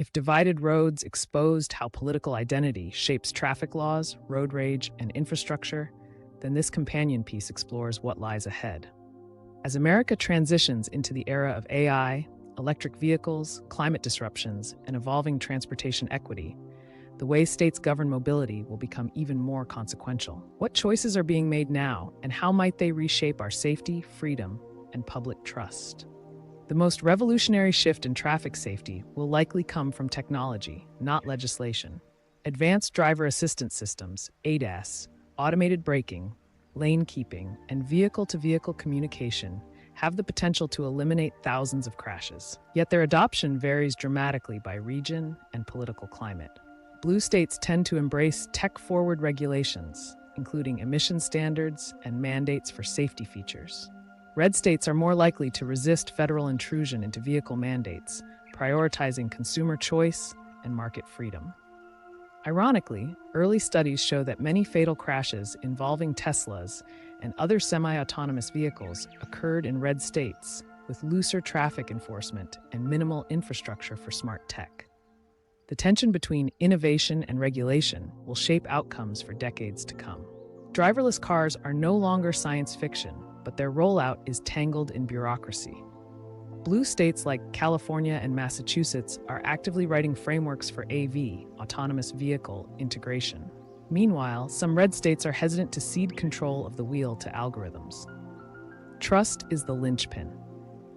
If divided roads exposed how political identity shapes traffic laws, road rage, and infrastructure, then this companion piece explores what lies ahead. As America transitions into the era of AI, electric vehicles, climate disruptions, and evolving transportation equity, the way states govern mobility will become even more consequential. What choices are being made now, and how might they reshape our safety, freedom, and public trust? The most revolutionary shift in traffic safety will likely come from technology, not legislation. Advanced driver assistance systems, ADAS, automated braking, lane keeping, and vehicle-to-vehicle communication have the potential to eliminate thousands of crashes. Yet their adoption varies dramatically by region and political climate. Blue states tend to embrace tech-forward regulations, including emission standards and mandates for safety features. Red states are more likely to resist federal intrusion into vehicle mandates, prioritizing consumer choice and market freedom. Ironically, early studies show that many fatal crashes involving Teslas and other semi-autonomous vehicles occurred in red states, with looser traffic enforcement and minimal infrastructure for smart tech. The tension between innovation and regulation will shape outcomes for decades to come. Driverless cars are no longer science fiction, but their rollout is tangled in bureaucracy. Blue states like California and Massachusetts are actively writing frameworks for AV, autonomous vehicle, integration. Meanwhile, some red states are hesitant to cede control of the wheel to algorithms. Trust is the linchpin.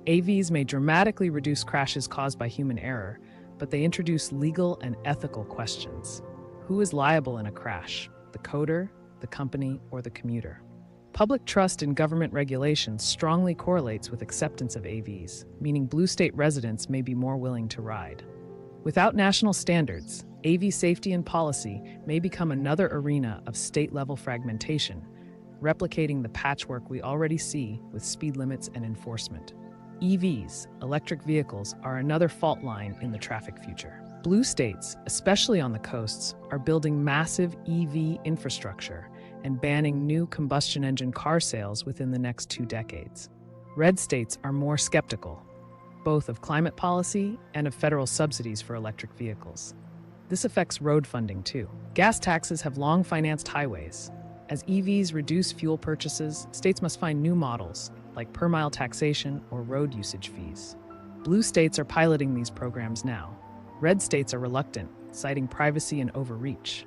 AVs may dramatically reduce crashes caused by human error, but they introduce legal and ethical questions. Who is liable in a crash? The coder, the company, or the commuter? Public trust in government regulations strongly correlates with acceptance of AVs, meaning blue state residents may be more willing to ride. Without national standards, AV safety and policy may become another arena of state-level fragmentation, replicating the patchwork we already see with speed limits and enforcement. EVs, electric vehicles, are another fault line in the traffic future. Blue states, especially on the coasts, are building massive EV infrastructure and banning new combustion engine car sales within the next 2 decades. Red states are more skeptical, both of climate policy and of federal subsidies for electric vehicles. This affects road funding too. Gas taxes have long financed highways. As EVs reduce fuel purchases, states must find new models, like per-mile taxation or road usage fees. Blue states are piloting these programs now. Red states are reluctant, citing privacy and overreach.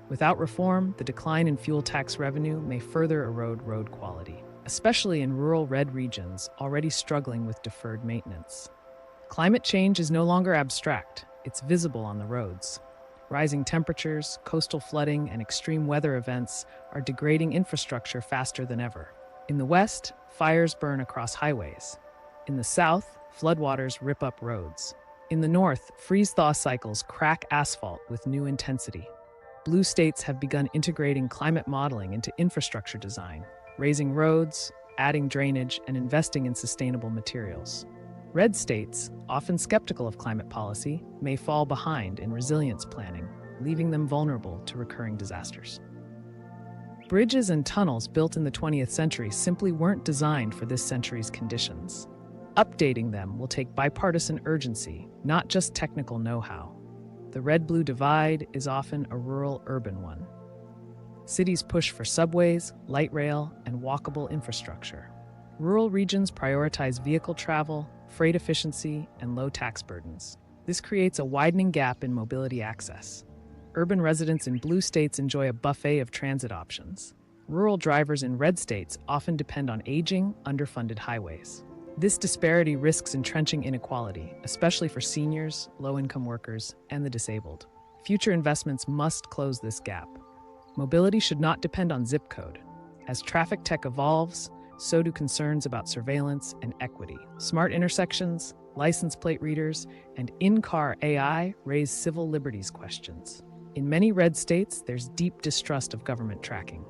Without reform, the decline in fuel tax revenue may further erode road quality, especially in rural red regions already struggling with deferred maintenance. Climate change is no longer abstract, it's visible on the roads. Rising temperatures, coastal flooding, and extreme weather events are degrading infrastructure faster than ever. In the West, fires burn across highways. In the South, floodwaters rip up roads. In the North, freeze-thaw cycles crack asphalt with new intensity. Blue states have begun integrating climate modeling into infrastructure design, raising roads, adding drainage, and investing in sustainable materials. Red states, often skeptical of climate policy, may fall behind in resilience planning, leaving them vulnerable to recurring disasters. Bridges and tunnels built in the 20th century simply weren't designed for this century's conditions. Updating them will take bipartisan urgency, not just technical know-how. The red-blue divide is often a rural-urban one. Cities push for subways, light rail, and walkable infrastructure. Rural regions prioritize vehicle travel, freight efficiency, and low tax burdens. This creates a widening gap in mobility access. Urban residents in blue states enjoy a buffet of transit options. Rural drivers in red states often depend on aging, underfunded highways. This disparity risks entrenching inequality, especially for seniors, low-income workers, and the disabled. Future investments must close this gap. Mobility should not depend on zip code. As traffic tech evolves, so do concerns about surveillance and equity. Smart intersections, license plate readers, and in-car AI raise civil liberties questions. In many red states, there's deep distrust of government tracking.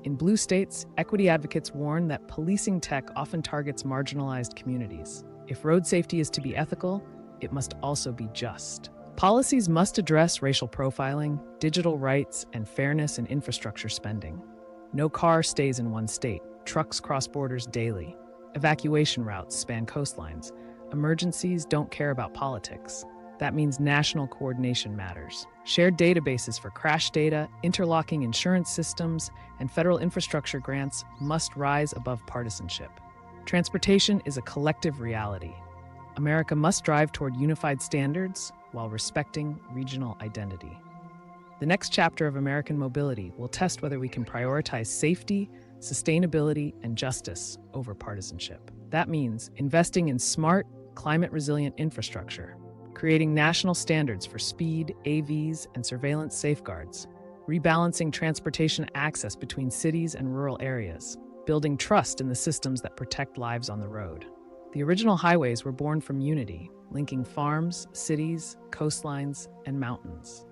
In blue states, equity advocates warn that policing tech often targets marginalized communities. If road safety is to be ethical, it must also be just. Policies must address racial profiling, digital rights, and fairness in infrastructure spending. No car stays in one state. Trucks cross borders daily. Evacuation routes span coastlines. Emergencies don't care about politics. That means national coordination matters. Shared databases for crash data, interlocking insurance systems, and federal infrastructure grants must rise above partisanship. Transportation is a collective reality. America must drive toward unified standards while respecting regional identity. The next chapter of American mobility will test whether we can prioritize safety, sustainability, and justice over partisanship. That means investing in smart, climate-resilient infrastructure, creating national standards for speed, AVs, and surveillance safeguards, rebalancing transportation access between cities and rural areas, building trust in the systems that protect lives on the road. The original highways were born from unity, linking farms, cities, coastlines, and mountains.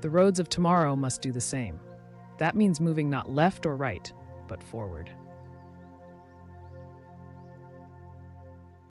The roads of tomorrow must do the same. That means moving not left or right, but forward.